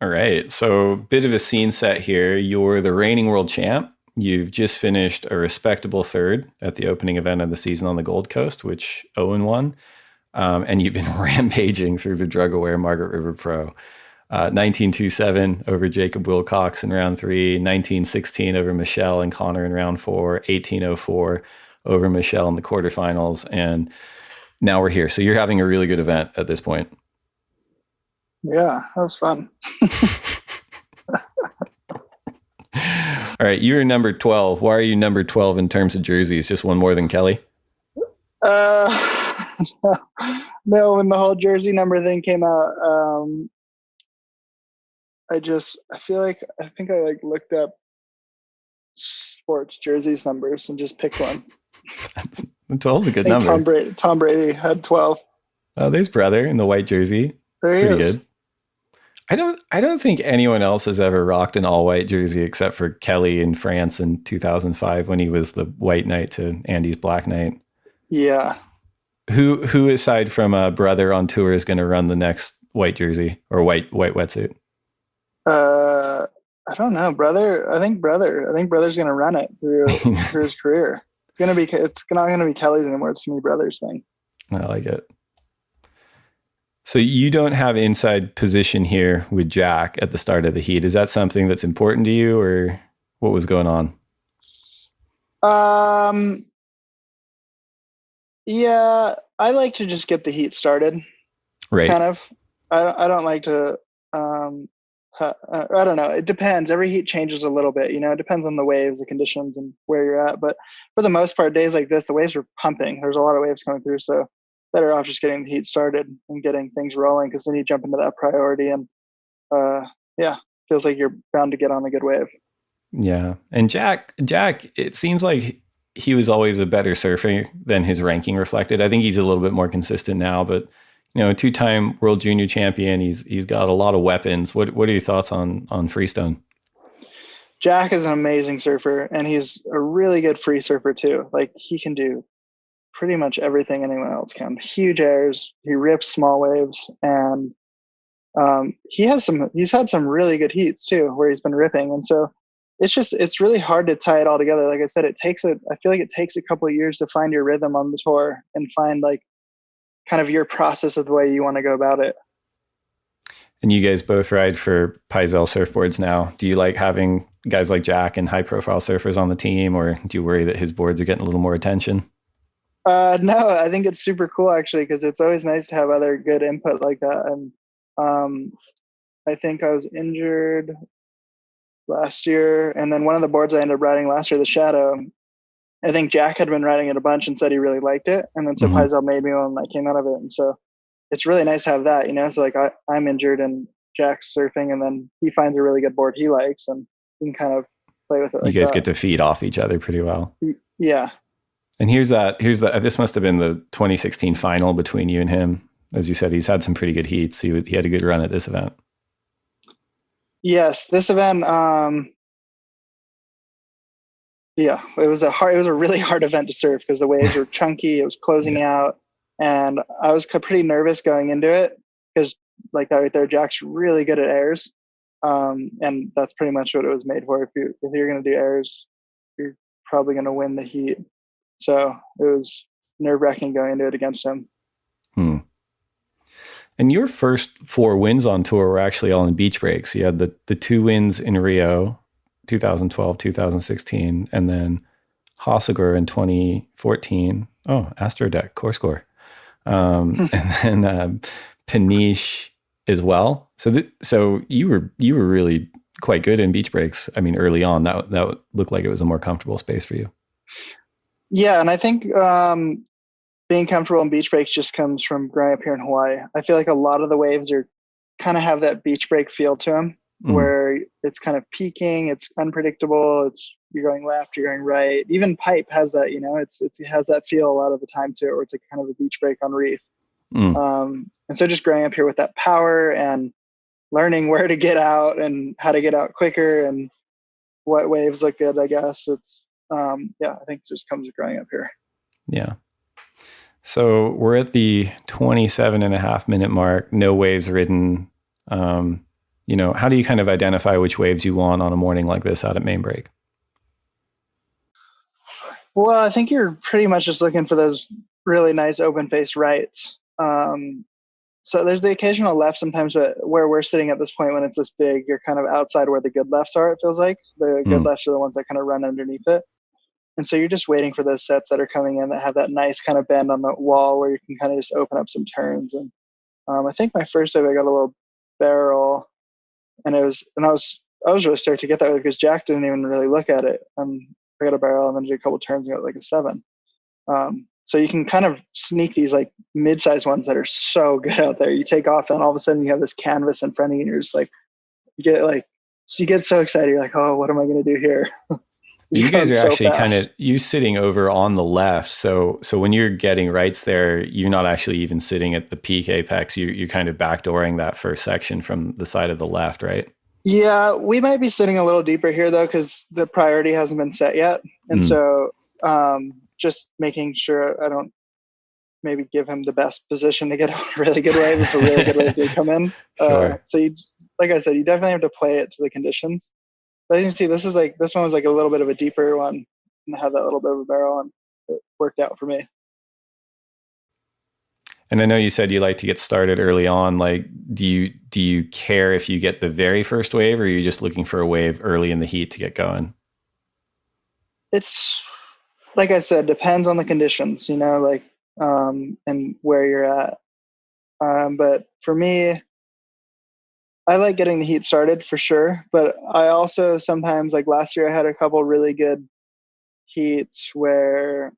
All right. So, bit of a scene set here. You're the reigning world champ. You've just finished a respectable third at the opening event of the season on the Gold Coast, which Owen won. And you've been rampaging through the drug-aware Margaret River Pro. 1927 over Jacob Wilcox in round 3, 1916 over Michelle and Connor in round 4, 1804 over Michelle in the quarterfinals, and now we're here. So you're having a really good event at this point. Yeah, that was fun. All right, you're number 12. Why are you number 12 in terms of jerseys? Just one more than Kelly? No, when the whole jersey number thing came out, I think I looked up sports jerseys numbers and just picked one. 12 is a good number. Tom Brady had 12. Oh, there's brother in the white jersey. There he is. Pretty good. I don't think anyone else has ever rocked an all white jersey except for Kelly in France in 2005 when he was the white knight to Andy's black knight. Yeah. Who aside from brother on tour is going to run the next white jersey or white wetsuit? I don't know, brother. I think brother's going to run it through his career. It's not going to be Kelly's anymore. It's going to be brother's thing. I like it. So you don't have inside position here with Jack at the start of the heat. Is that something that's important to you, or what was going on? Yeah, I like to just get the heat started. Right. Kind of. I don't like to. I don't know. It depends. Every heat changes a little bit. It depends on the waves, the conditions, and where you're at. But for the most part, days like this, the waves are pumping. There's a lot of waves coming through, so better off just getting the heat started and getting things rolling, because then you jump into that priority and feels like you're bound to get on a good wave. Yeah. And Jack, it seems like he was always a better surfer than his ranking reflected. I think he's a little bit more consistent now, but a two-time world junior champion, he's got a lot of weapons. What are your thoughts on Freestone? Jack is an amazing surfer, and he's a really good free surfer too. Like, he can do pretty much everything anyone else can. Huge airs, he rips small waves, and he's had some really good heats too where he's been ripping. And so it's really hard to tie it all together. Like I said, I feel like it takes a couple of years to find your rhythm on the tour and find like kind of your process of the way you want to go about it. And you guys both ride for Pyzel surfboards now. Do you like having guys like Jack and high profile surfers on the team, or do you worry that his boards are getting a little more attention? No, I think it's super cool actually, because it's always nice to have other good input like that. And I think I was injured last year, and then one of the boards I ended up riding last year, the Shadow, I think Jack had been riding it a bunch and said he really liked it, and then so Pyzel made me one and I came out of it. And so it's really nice to have that, so like I'm injured and Jack's surfing, and then he finds a really good board he likes, and you can kind of play with it. You guys get to feed off each other pretty well. Yeah. And here's this must have been the 2016 final between you and him. As you said, he's had some pretty good heats. He had a good run at this event. Yes, this event. Yeah, it was a really hard event to surf because the waves were chunky. It was closing out, and I was pretty nervous going into it because, like that right there, Jack's really good at airs, and that's pretty much what it was made for. If you're going to do airs, you're probably going to win the heat. So it was nerve-wracking going into it against him. And your first 4 wins on tour were actually all in beach breaks. You had the 2 wins in Rio, 2012, 2016, and then Hossegor in 2014. Oh, Astrodeck, core score. And then Peniche as well. So you were really quite good in beach breaks. I mean, early on, that looked like it was a more comfortable space for you. Yeah, and I think being comfortable in beach breaks just comes from growing up here in Hawaii. I feel like a lot of the waves kind of have that beach break feel to them, where it's kind of peaking, it's unpredictable, you're going left, you're going right. Even pipe has that, it has that feel a lot of the time to it, where it's like kind of a beach break on reef. And so just growing up here with that power and learning where to get out and how to get out quicker and what waves look good, I guess I think it just comes with growing up here. Yeah. So we're at the 27.5 minute mark, no waves ridden. How do you kind of identify which waves you want on a morning like this out at main break? Well, I think you're pretty much just looking for those really nice open face rights. So there's the occasional left sometimes, but where we're sitting at this point when it's this big, you're kind of outside where the good lefts are, it feels like. The good lefts are the ones that kind of run underneath it. And so you're just waiting for those sets that are coming in that have that nice kind of bend on the wall where you can kind of just open up some turns. And I think my first wave I got a little barrel, and I was really stoked to get that wave because Jack didn't even really look at it. I got a barrel and then did a couple turns and got like a 7. So you can kind of sneak these like mid-sized ones that are so good out there. You take off and all of a sudden you have this canvas in front of you and you're just like, you get so excited. You're like, oh, what am I going to do here? You guys are actually kind of, you sitting over on the left. So when you're getting rights there, you're not actually even sitting at the peak apex. You're kind of backdooring that first section from the side of the left, right? Yeah, we might be sitting a little deeper here though, because the priority hasn't been set yet. And so just making sure I don't maybe give him the best position to get a really good wave if a really good wave did come in. Sure. So like I said, you definitely have to play it to the conditions. But you can see this one was like a little bit of a deeper one and had that little bit of a barrel, and it worked out for me. And I know you said you like to get started early on. Like, do you care if you get the very first wave, or are you just looking for a wave early in the heat to get going? It's like I said, depends on the conditions, and where you're at. But for me, I like getting the heat started for sure. But I also sometimes, like last year, I had a couple really good heats where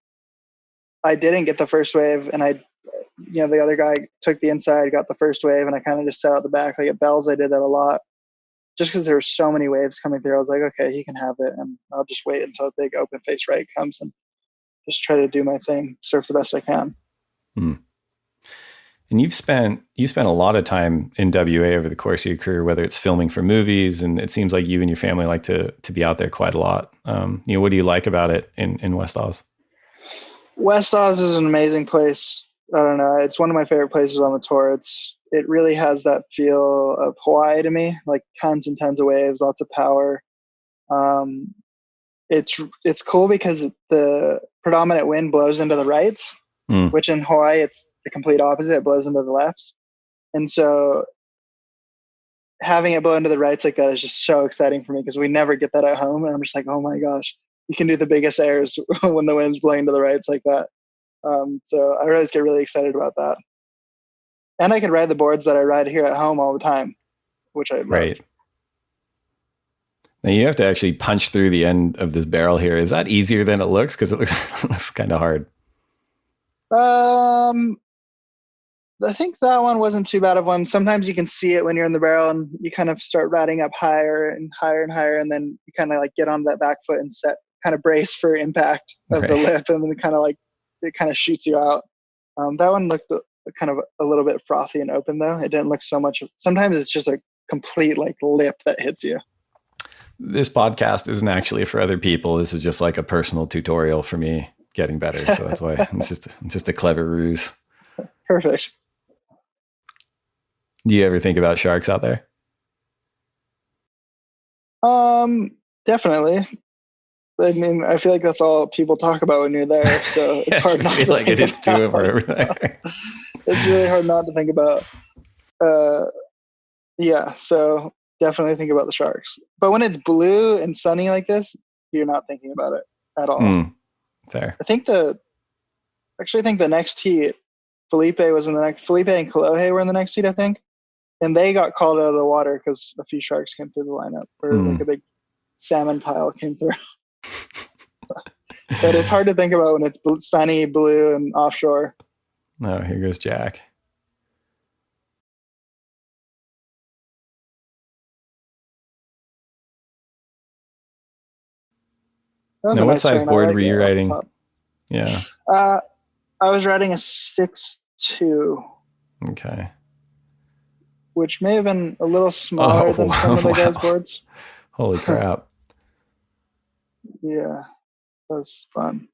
I didn't get the first wave, and the other guy took the inside, got the first wave, and I kind of just sat out the back. Like at Bell's, I did that a lot. Just because there were so many waves coming through, I was like, okay, he can have it, and I'll just wait until a big open face right comes and just try to do my thing, surf the best I can. And you've spent a lot of time in WA over the course of your career, whether it's filming for movies, and it seems like you and your family like to be out there quite a lot. What do you like about it in West Oz? West Oz is an amazing place. I don't know. It's one of my favorite places on the tour. It really has that feel of Hawaii to me, like tons and tons of waves, lots of power. It's cool because the predominant wind blows into the rights, which in Hawaii, it's the complete opposite. It blows into the lefts. And so having it blow into the rights like that is just so exciting for me because we never get that at home. And I'm just like, oh my gosh, you can do the biggest airs when the wind's blowing to the rights like that. So I always get really excited about that. And I can ride the boards that I ride here at home all the time, which I love. Right. Now you have to actually punch through the end of this barrel here. Is that easier than it looks? Because it looks kind of hard. I think that one wasn't too bad of one. Sometimes you can see it when you're in the barrel and you kind of start riding up higher and higher and higher. And then you kind of like get on that back foot and kind of brace for impact of the lip. And then it kind of shoots you out. That one looked kind of a little bit frothy and open though. It didn't look so much. Sometimes it's just a complete like lip that hits you. This podcast isn't actually for other people. This is just like a personal tutorial for me getting better. So that's why it's just a clever ruse. Perfect. Do you ever think about sharks out there? Definitely. I mean, I feel like that's all people talk about when you're there. So it's hard not to like it hits two of over there. It's really hard not to think about. Yeah, so definitely think about the sharks. But when it's blue and sunny like this, you're not thinking about it at all. Fair. I think the next heat, Felipe and Kolohe were in the next heat, I think. And they got called out of the water because a few sharks came through the lineup, or like a big salmon pile came through. But it's hard to think about when it's sunny, blue, and offshore. Oh, here goes Jack. Now, what size board were you riding? Yeah. I was riding a 6.2. Okay. Which may have been a little smaller than some of the guys' boards. Holy crap. Yeah, that was fun.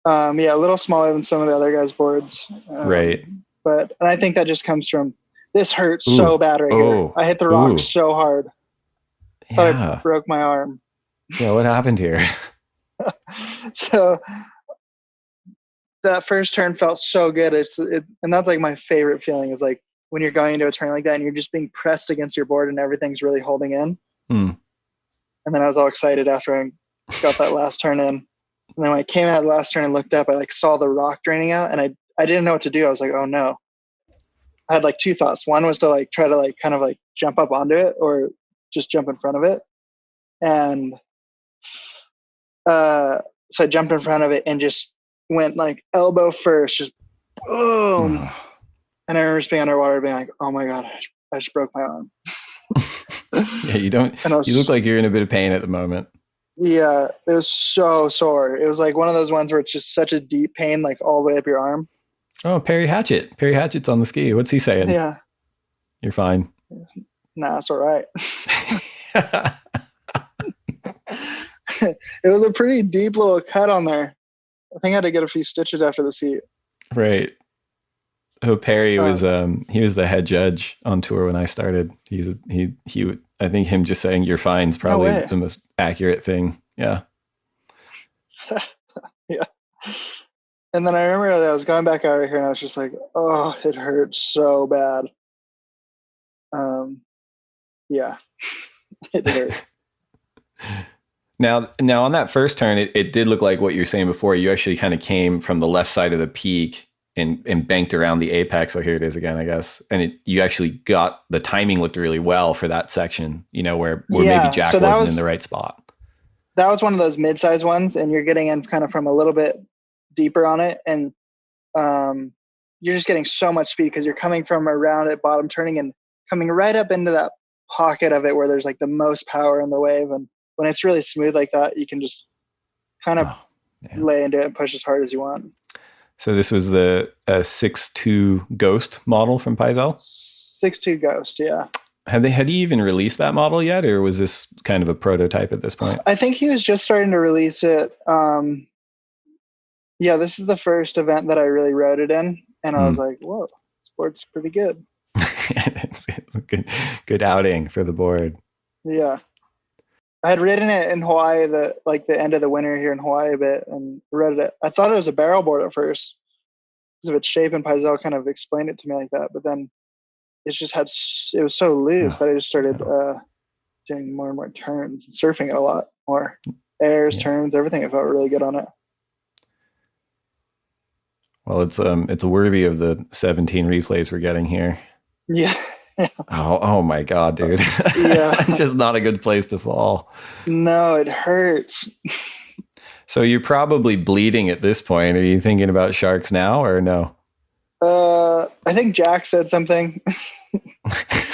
Yeah, a little smaller than some of the other guys' boards. Right. And I think that just comes from this hurts so bad right here. I hit the rock so hard. Thought I broke my arm. Yeah, what happened here? So that first turn felt so good. And that's like my favorite feeling is like when you're going into a turn like that and you're just being pressed against your board and everything's really holding in. And then I was all excited after I got that last turn in. And then when I came out of the last turn and looked up, I like saw the rock draining out and I didn't know what to do. I was like, oh no. I had like two thoughts. One was to like try to like kind of like jump up onto it or just jump in front of it. And so I jumped in front of it and just went like elbow first, just boom. And I remember just being underwater being like, oh my God, I just broke my arm. Yeah, you look like you're in a bit of pain at the moment. Yeah, it was so sore. It was like one of those ones where it's just such a deep pain, like all the way up your arm. Oh, Perry Hatchett. Perry Hatchett's on the ski. What's he saying? Yeah. You're fine. Nah, it's all right. It was a pretty deep little cut on there. I think I had to get a few stitches after the heat. Right. Oh, Perry was he was the head judge on tour when I started. I think him just saying you're fine is probably the most accurate thing. Yeah. Yeah. And then I remember I was going back out here and I was just like, oh, it hurts so bad. Yeah, it hurt. Now on that first turn, it did look like what you were saying before. You actually kind of came from the left side of the peak and banked around the apex. So here it is again, I guess. And you actually got the timing looked really well for that section, where maybe Jack wasn't in the right spot. That was one of those mid-size ones, and you're getting in kind of from a little bit deeper on it. And you're just getting so much speed because you're coming from around at bottom turning and coming right up into that pocket of it where there's like the most power in the wave. And when it's really smooth like that, you can just kind of lay into it and push as hard as you want. So this was the 6.2 Ghost model from Peisel? 6.2 Ghost, yeah. Had he even released that model yet, or was this kind of a prototype at this point? I think he was just starting to release it. Yeah, this is the first event that I really rode it in, and I was like, whoa, this board's pretty good. It's a good outing for the board. Yeah. I had ridden it in Hawaii, the end of the winter here in Hawaii a bit, and rode it. I thought it was a barrel board at first because of its shape, and Peisel kind of explained it to me like that. But then it was so loose that I just started doing more and more turns and surfing it a lot more. Airs, turns, everything. I felt really good on it. Well, it's worthy of the 17 replays we're getting here. Yeah. Oh my God, dude. Yeah. It's just not a good place to fall. No, it hurts. So you're probably bleeding at this point. Are you thinking about sharks now or no? I think Jack said something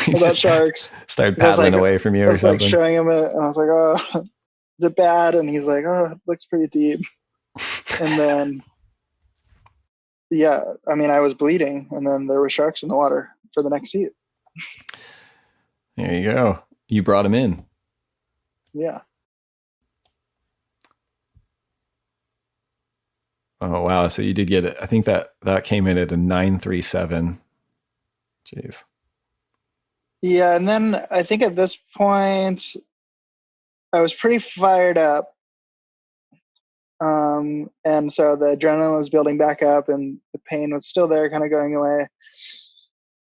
about sharks. Started paddling away from you or something. I was like showing him it and I was like, oh, is it bad? And he's like, oh, it looks pretty deep. And then, yeah, I mean, I was bleeding and then there were sharks in the water for the next heat. There you go. You brought him in. Yeah. Oh, wow. So you did get it. I think that came in at a 937. Jeez. Yeah. And then I think at this point, I was pretty fired up. And so the adrenaline was building back up and the pain was still there, kind of going away.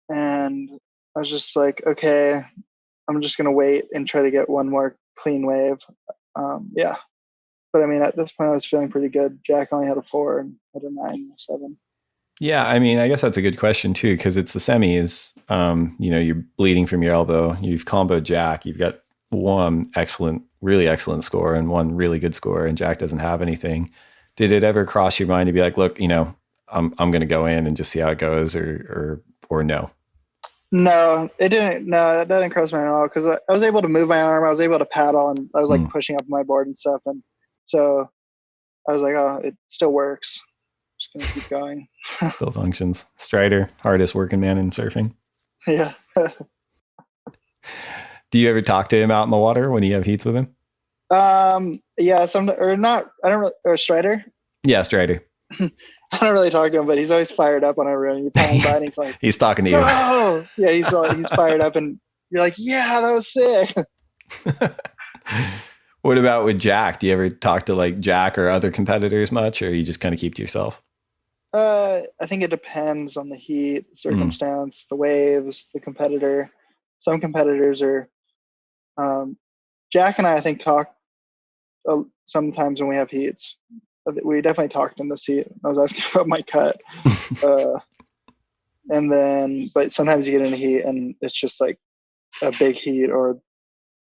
And I was just like, okay, I'm just going to wait and try to get one more clean wave. Yeah. But I mean, at this point I was feeling pretty good. Jack only had a 4 and had a 9.7. Yeah. I mean, I guess that's a good question too, because it's the semis. You're bleeding from your elbow. You've comboed Jack. You've got one really excellent score and one really good score, and Jack doesn't have anything. Did it ever cross your mind to be like, look, I'm going to go in and just see how it goes, or no? No, it didn't. No, that didn't cross my mind at all because I was able to move my arm. I was able to paddle, and I was like pushing up my board and stuff. And so I was like, oh, it still works. Just going to keep going. Still functions. Strider, hardest working man in surfing. Yeah. Do you ever talk to him out in the water when you have heats with him? Yeah, or Strider. Yeah, Strider. I don't really talk to him, but he's always fired up on a run. You're playing by and he's like, He's talking to you. oh, yeah, he's fired up and you're like, yeah, that was sick. What about with Jack? Do you ever talk to like Jack or other competitors much, or you just kind of keep to yourself? I think it depends on the heat, the circumstance, the waves, the competitor. Some competitors are, Jack and I think, talk sometimes when we have heats. We definitely talked in this heat. I was asking about my cut. And then, but sometimes you get in a heat and it's just like a big heat or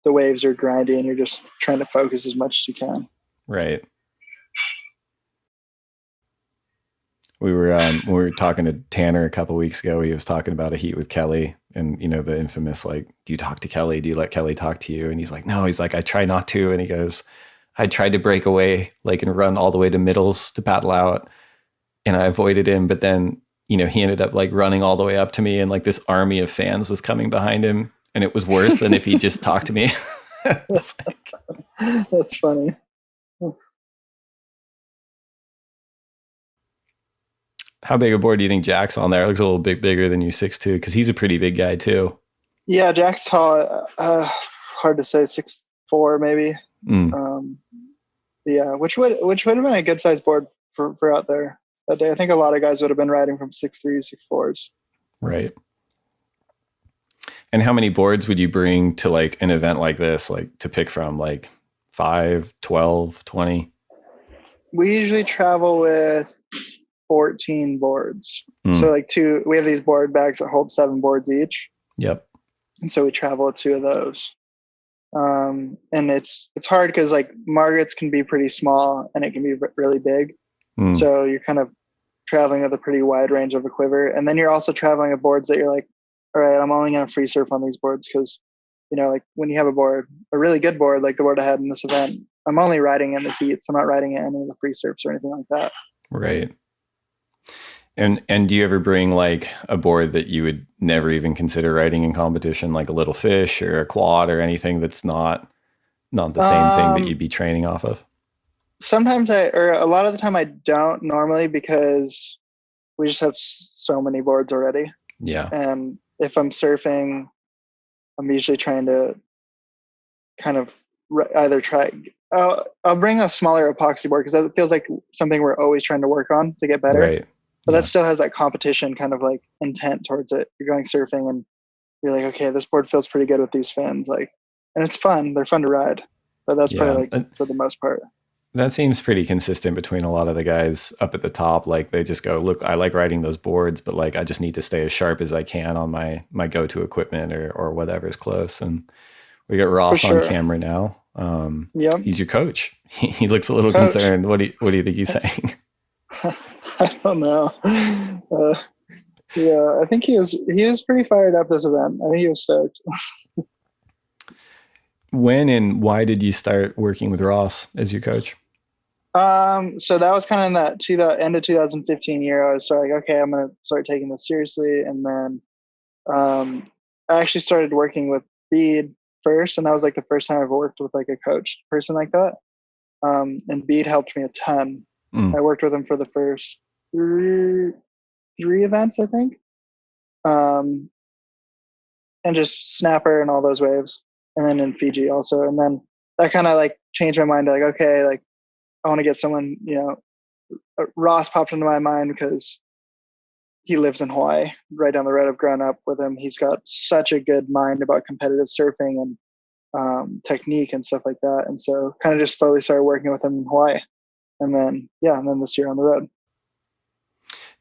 the waves are grindy and you're just trying to focus as much as you can. Right. We were talking to Tanner a couple of weeks ago. He was talking about a heat with Kelly and, you know, the infamous, like, do you talk to Kelly? Do you let Kelly talk to you? And he's like, no, he's like, I try not to. And he goes, I tried to break away, like, and run all the way to middles to paddle out. And I avoided him. But then, you know, he ended up like running all the way up to me and like this army of fans was coming behind him. And it was worse than if he just talked to me. Like, that's funny. How big a board do you think Jack's on there? It looks a little bit bigger than you, 6'2", because he's a pretty big guy too. Yeah, Jack's tall. Hard to say, 6'4" maybe. Yeah, which would have been a good size board for out there that day. I think a lot of guys would have been riding from 6'3", 6'4s. Right. And how many boards would you bring to like an event like this, like to pick from, like 5, 12, 20? We usually travel with 14 boards. So like we have these board bags that hold 7 boards each. Yep. And so we travel with 2 of those. And it's hard because like Margaret's can be pretty small and it can be really big. So you're kind of traveling with a pretty wide range of a quiver. And then you're also traveling with boards that you're like, all right, I'm only going to free surf on these boards because, you know, like when you have a really good board, like the board I had in this event, I'm only riding in the heats. I'm not riding in any of the free surfs or anything like that. Right. And do you ever bring like a board that you would never even consider riding in competition, like a little fish or a quad or anything that's not the same thing that you'd be training off of? Sometimes or a lot of the time I don't normally because we just have so many boards already. Yeah. And if I'm surfing, I'm usually trying to kind of either I'll bring a smaller epoxy board because that feels like something we're always trying to work on to get better. Right. But that still has that competition kind of like intent towards it. You're going surfing and you're like, okay, this board feels pretty good with these fins. Like, and it's fun. They're fun to ride. But that's probably like for the most part. That seems pretty consistent between a lot of the guys up at the top. Like they just go, look, I like riding those boards, but like I just need to stay as sharp as I can on my go-to equipment or whatever's close. And we got Ross on camera now. Yeah, he's your coach. He looks a little concerned. What do you think he's saying? I don't know. Yeah, I think he was pretty fired up this event. I think he was stoked. When and why did you start working with Ross as your coach? So that was kind of in that end of 2015 year. I was like, okay, I'm going to start taking this seriously. And then I actually started working with Bede first. And that was like the first time I've worked with like a coach person like that. And Bede helped me a ton. I worked with him for the first three events, I think. And just snapper and all those waves. And then in Fiji also. And then that kind of like changed my mind to like, okay, like I want to get someone, you know, Ross popped into my mind because he lives in Hawaii right down the road. I've grown up with him. He's got such a good mind about competitive surfing and technique and stuff like that. And so kind of just slowly started working with him in Hawaii. And then this year on the road.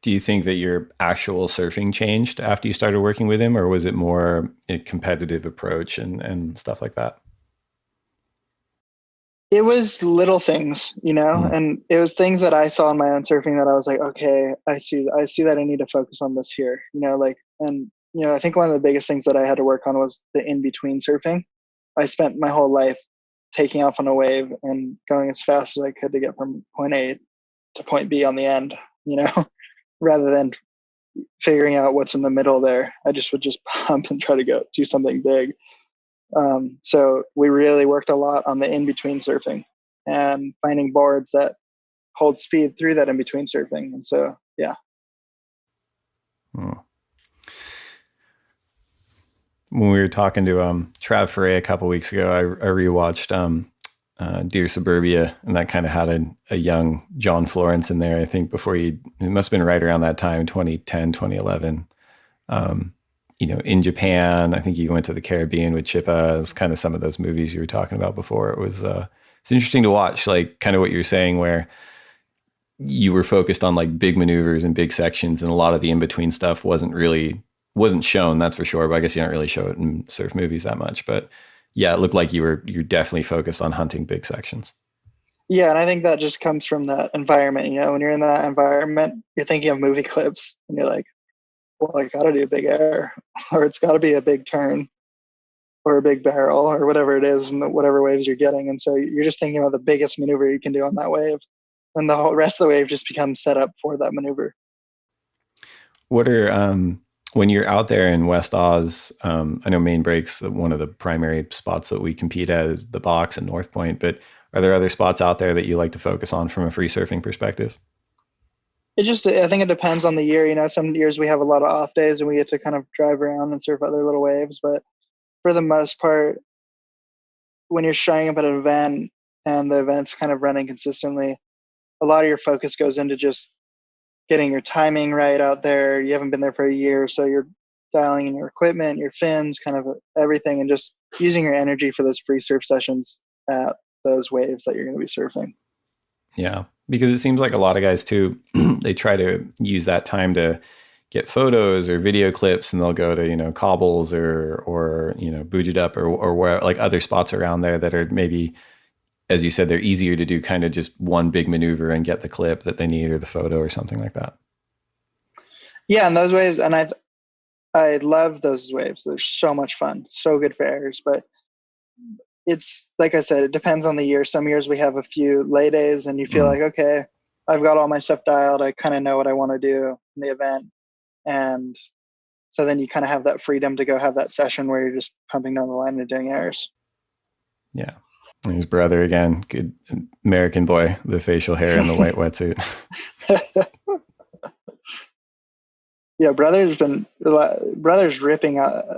Do you think that your actual surfing changed after you started working with him, or was it more a competitive approach and stuff like that? It was little things, you know, and it was things that I saw in my own surfing that I was like, okay, I see that I need to focus on this here, you know, like, and, you know, I think one of the biggest things that I had to work on was the in-between surfing. I spent my whole life taking off on a wave and going as fast as I could to get from point A to point B on the end, you know, rather than figuring out what's in the middle there. I just would pump and try to go do something big. So we really worked a lot on the in-between surfing and finding boards that hold speed through that in between surfing. And so, yeah. Hmm. When we were talking to Trav Foray a couple weeks ago, I rewatched Dear Suburbia, and that kind of had a young John Florence in there. I think it must have been right around that time, 2010, 2011. In Japan, I think you went to the Caribbean with Chippa. It's kind of some of those movies you were talking about before. It's interesting to watch, like kind of what you're saying, where you were focused on like big maneuvers and big sections, and a lot of the in-between stuff wasn't shown, that's for sure. But I guess you don't really show it in surf movies that much. But yeah, it looked like you're definitely focused on hunting big sections. Yeah, and I think that just comes from that environment. When you're in that environment, you're thinking of movie clips, and you're like, well, I got to do a big air, or it's got to be a big turn, or a big barrel, or whatever it is, and whatever waves you're getting. And so you're just thinking about the biggest maneuver you can do on that wave, and the whole rest of the wave just becomes set up for that maneuver. What are when you're out there in West Oz? I know Main Break's one of the primary spots that we compete at is the box and North Point, but are there other spots out there that you like to focus on from a free surfing perspective? I think it depends on the year. Some years we have a lot of off days and we get to kind of drive around and surf other little waves. But for the most part, when you're showing up at an event and the event's kind of running consistently, a lot of your focus goes into just getting your timing right out there. You haven't been there for a year, so you're dialing in your equipment, your fins, kind of everything, and just using your energy for those free surf sessions at those waves that you're going to be surfing. Yeah, because it seems like a lot of guys too, they try to use that time to get photos or video clips, and they'll go to cobbles or Bujadup or where, like other spots around there that are maybe, as you said, they're easier to do kind of just one big maneuver and get the clip that they need or the photo or something like that. Yeah, and those waves, and I love those waves. They're so much fun, so good for airs. But it's like I said, it depends on the year. Some years we have a few lay days, and you feel like, okay, I've got all my stuff dialed. I kind of know what I want to do in the event, and so then you kind of have that freedom to go have that session where you're just pumping down the line and doing airs. Yeah. His brother again, good American boy, the facial hair and the white wetsuit. Yeah, brother's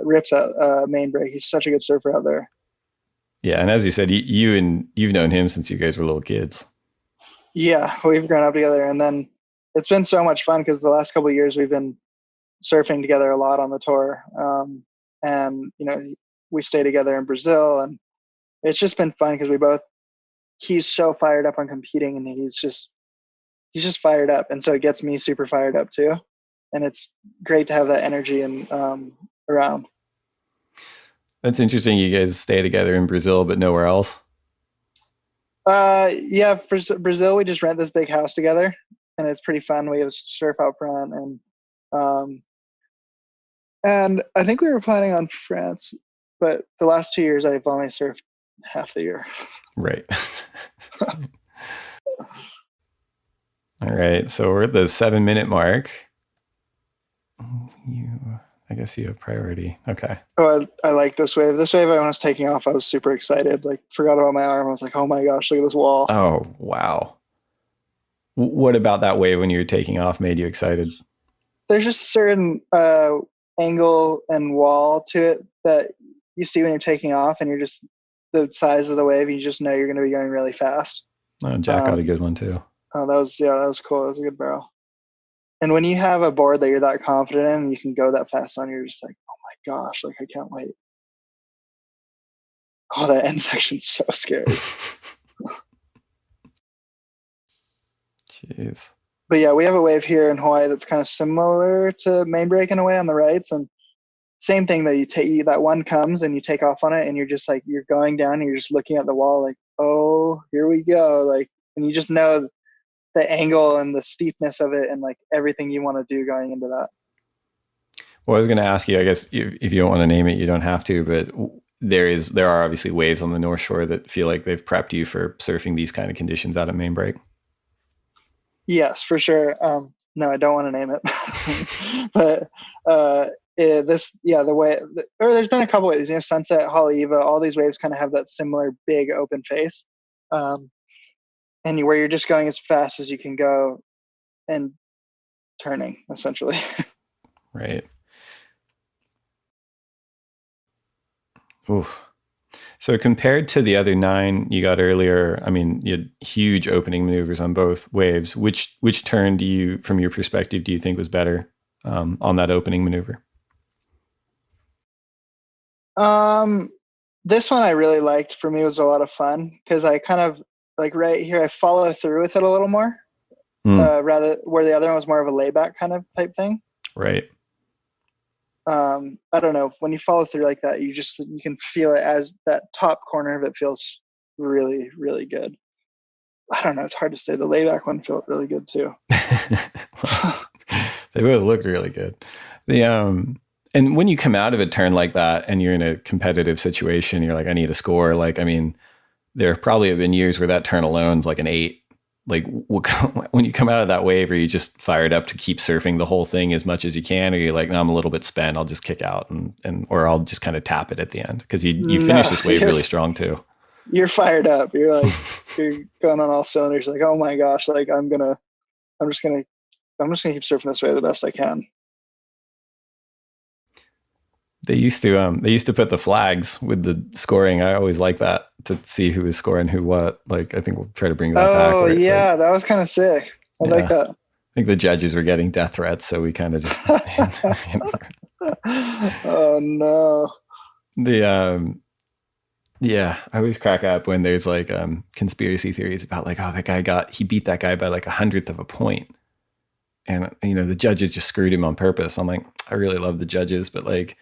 rips out Main Break. He's such a good surfer out there. Yeah, and as you said, you've known him since you guys were little kids. Yeah, we've grown up together, and then it's been so much fun because the last couple of years we've been surfing together a lot on the tour, and we stay together in Brazil, and it's just been fun because he's so fired up on competing, and he's just fired up, and so it gets me super fired up too, and it's great to have that energy and around. That's interesting. You guys stay together in Brazil, but nowhere else. Yeah, for Brazil, we just rent this big house together, and it's pretty fun. We have surf out front, and I think we were planning on France, but the last 2 years I've only surfed half the year. Right. All right. So we're at the 7-minute mark. I guess you have priority. Okay. Oh, I like this wave. This wave, when I was taking off, I was super excited. Like, forgot about my arm. I was like, oh my gosh, look at this wall. Oh, wow. What about that wave when you were taking off made you excited? There's just a certain angle and wall to it that you see when you're taking off, and you're just the size of the wave. You just know you're going to be going really fast. Oh, Jack got a good one too. Oh, that was cool. That was a good barrel. And when you have a board that you're that confident in, and you can go that fast on, you're just like, oh my gosh, like I can't wait. Oh, that end section's so scary. Jeez. But yeah, we have a wave here in Hawaii that's kind of similar to Main Break in a way on the rights, and same thing that that one comes and you take off on it, and you're just like, you're going down and you're just looking at the wall like, oh, here we go. Like, and you just know the angle and the steepness of it and like everything you want to do going into that. Well, I was going to ask you, I guess if you don't want to name it, you don't have to, but there are obviously waves on the North Shore that feel like they've prepped you for surfing these kind of conditions out at Main Break. Yes, for sure. No, I don't want to name it, but there's been a couple waves, Sunset, Haleiwa, all these waves kind of have that similar big open face. and where you're just going as fast as you can go and turning, essentially. Right. Oof. So compared to the other 9 you got earlier, I mean, you had huge opening maneuvers on both waves. Which turn do you, from your perspective, do you think was better on that opening maneuver? This one I really liked. For me, it was a lot of fun because I kind of like right here, I follow through with it a little more, rather where the other one was more of a layback kind of type thing. Right. I don't know, when you follow through like that, you can feel it as that top corner of it feels really, really good. I don't know. It's hard to say. The layback one felt really good too. They both looked really good. And when you come out of a turn like that and you're in a competitive situation, you're like, I need a score. Like, I mean, there probably have been years where that turn alone's like an 8. Like when you come out of that wave, are you just fired up to keep surfing the whole thing as much as you can? Or you're like, no, I'm a little bit spent. I'll just kick out or I'll just kind of tap it at the end. Cause you finish this wave really strong too. You're fired up. You're like, you're going on all cylinders. Like, oh my gosh, like I'm just gonna keep surfing this way the best I can. They used to put the flags with the scoring. I always like that, to see who was scoring who what. Like, I think we'll try to bring that back. Oh yeah, that was kind of sick. I like that. I think the judges were getting death threats, so we kind of just. Oh no. Yeah, I always crack up when there's like conspiracy theories about like, oh, he beat that guy by like 100th of a point, and the judges just screwed him on purpose. I'm like, I really love the judges, but like.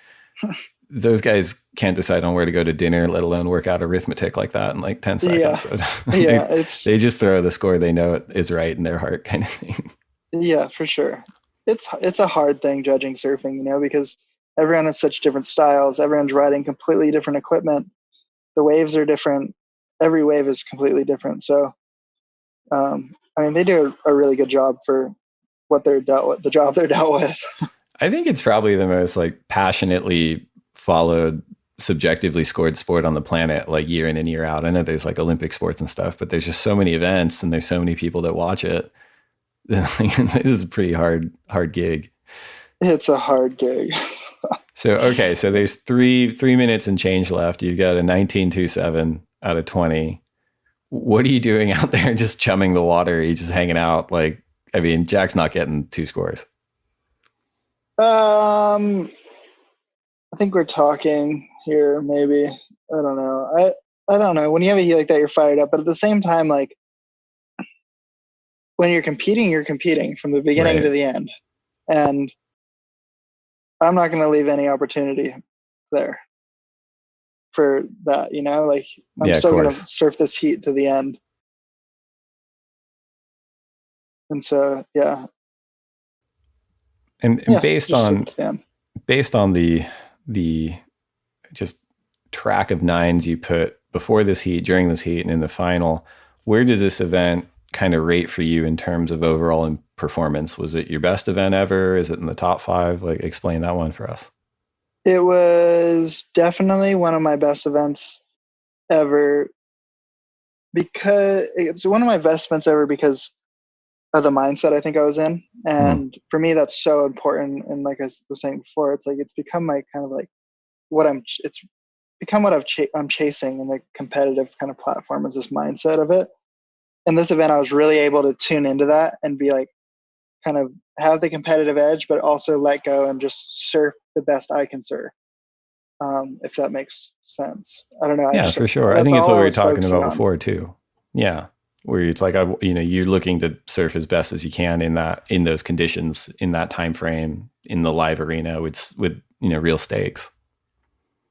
Those guys can't decide on where to go to dinner, let alone work out arithmetic like that in like 10 seconds. Yeah. So they just throw the score they know is right in their heart, kind of thing. Yeah, for sure. It's a hard thing judging surfing, because everyone has such different styles. Everyone's riding completely different equipment. The waves are different. Every wave is completely different. So, I mean, they do a really good job for what they're dealt with, the job they're dealt with. I think it's probably the most like passionately followed, subjectively scored sport on the planet, like year in and year out. I know there's like Olympic sports and stuff, but there's just so many events and there's so many people that watch it. This is a pretty hard gig. It's a hard gig. So there's three minutes and change left. You've got a 19.27 out of 20. What are you doing out there? Just chumming the water? Are you just hanging out? Like, I mean, Jack's not getting 2 scores. I think we're talking here, maybe. I don't know. I don't know. When you have a heat like that, you're fired up. But at the same time, like, when you're competing from the beginning to the end. And I'm not going to leave any opportunity there for that, like I'm still going to surf this heat to the end. And so, yeah. And based on the just track of 9s you put before this heat, during this heat, and in the final, where does this event kind of rate for you in terms of overall performance? Was it your best event ever? Is it in the top 5? Like, explain that one for us. It was definitely one of my best events ever, because it's one of my best events ever because of the mindset I think I was in. And for me, that's so important. And like I was saying before, it's like, it's become my kind of like it's become what I'm chasing in the competitive kind of platform, is this mindset of it. And this event, I was really able to tune into that and be like, kind of have the competitive edge, but also let go and just surf the best I can surf. If that makes sense. I don't know. Yeah, for sure. I think it's what we were talking about before too. Yeah. Where it's like, you're looking to surf as best as you can in those conditions, in that time frame, in the live arena with real stakes.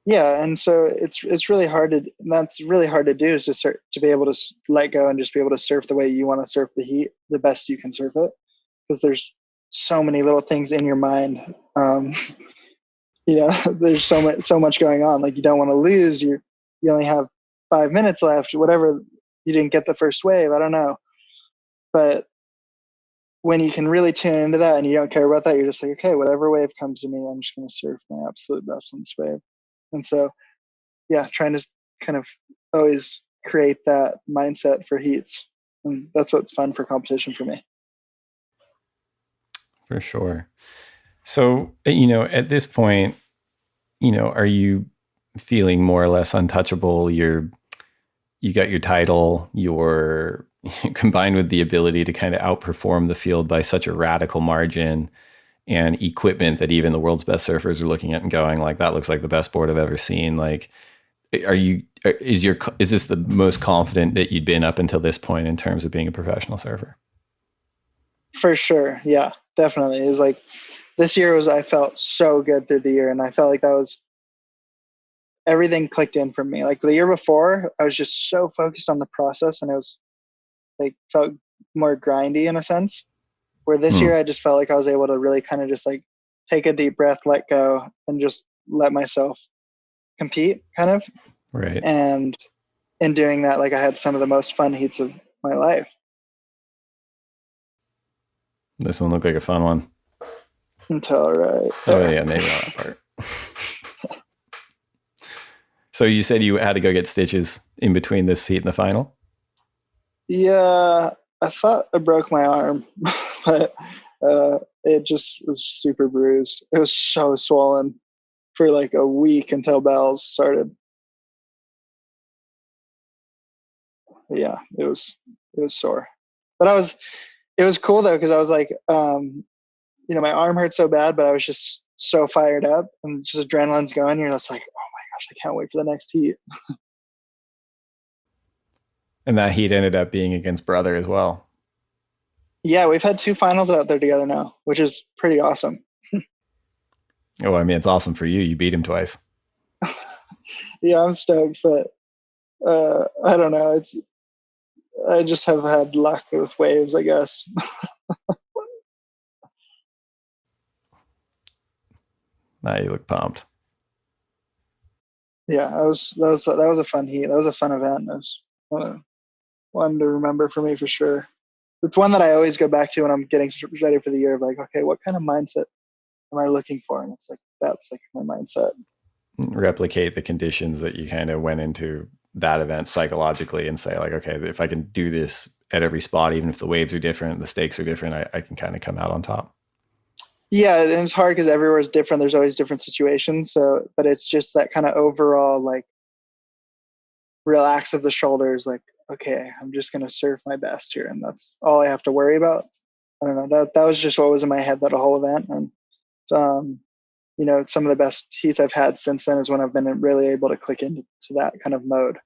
Yeah, and so it's really hard that's really hard to do, is to be able to let go and just be able to surf the way you want to surf the heat, the best you can surf it, because there's so many little things in your mind. There's so much going on. Like, you don't want to lose. You only have 5 minutes left. Whatever, you didn't get the first wave. I don't know, but when you can really tune into that and you don't care about that, you're just like, okay, whatever wave comes to me, I'm just going to surf my absolute best on this wave. And so, yeah, trying to kind of always create that mindset for heats And that's what's fun for competition for me. For sure. So, at this point, are you feeling more or less untouchable? You got your title, you're combined with the ability to kind of outperform the field by such a radical margin, and equipment that even the world's best surfers are looking at and going like, that looks like the best board I've ever seen. Like, is this the most confident that you'd been up until this point in terms of being a professional surfer? For sure. Yeah, definitely. It was like, this year I felt so good through the year, and I felt like that was, everything clicked in for me. Like the year before, I was just so focused on the process, and it was like, felt more grindy in a sense. Where this year I just felt like I was able to really kind of just like take a deep breath, let go, and just let myself compete kind of. Right. And in doing that, like I had some of the most fun heats of my life. This one looked like a fun one. Until right. Oh yeah, maybe not that part. So you said you had to go get stitches in between this heat and the final? Yeah, I thought I broke my arm, but it just was super bruised. It was so swollen for like a week until bells started. Yeah, it was sore, but it was cool though, because I was like, my arm hurt so bad, but I was just so fired up, and just adrenaline's going. You're just like, oh my gosh, I can't wait for the next heat. And that heat ended up being against Brother as well. Yeah, we've had 2 finals out there together now, which is pretty awesome. Oh, I mean, it's awesome for you. You beat him twice. Yeah, I'm stoked, but I don't know. I just have had luck with waves, I guess. Now you look pumped. Yeah, that was a fun heat. That was a fun event. It was one to remember for me for sure. It's one that I always go back to when I'm getting ready for the year of like, okay, what kind of mindset am I looking for? And it's like, that's like my mindset. Replicate the conditions that you kind of went into that event psychologically and say like, okay, if I can do this at every spot, even if the waves are different, the stakes are different, I can kind of come out on top. Yeah, and it's hard because everywhere is different. There's always different situations. So, but it's just that kind of overall like relax of the shoulders, like, okay, I'm just going to surf my best here. And that's all I have to worry about. I don't know. That was just what was in my head that whole event. And, some of the best heats I've had since then is when I've been really able to click into that kind of mode.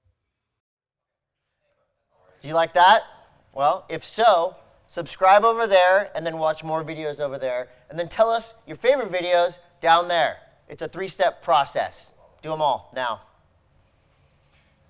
Do you like that? Well, if so, subscribe over there and then watch more videos over there. And then tell us your favorite videos down there. It's a 3-step process. Do them all now.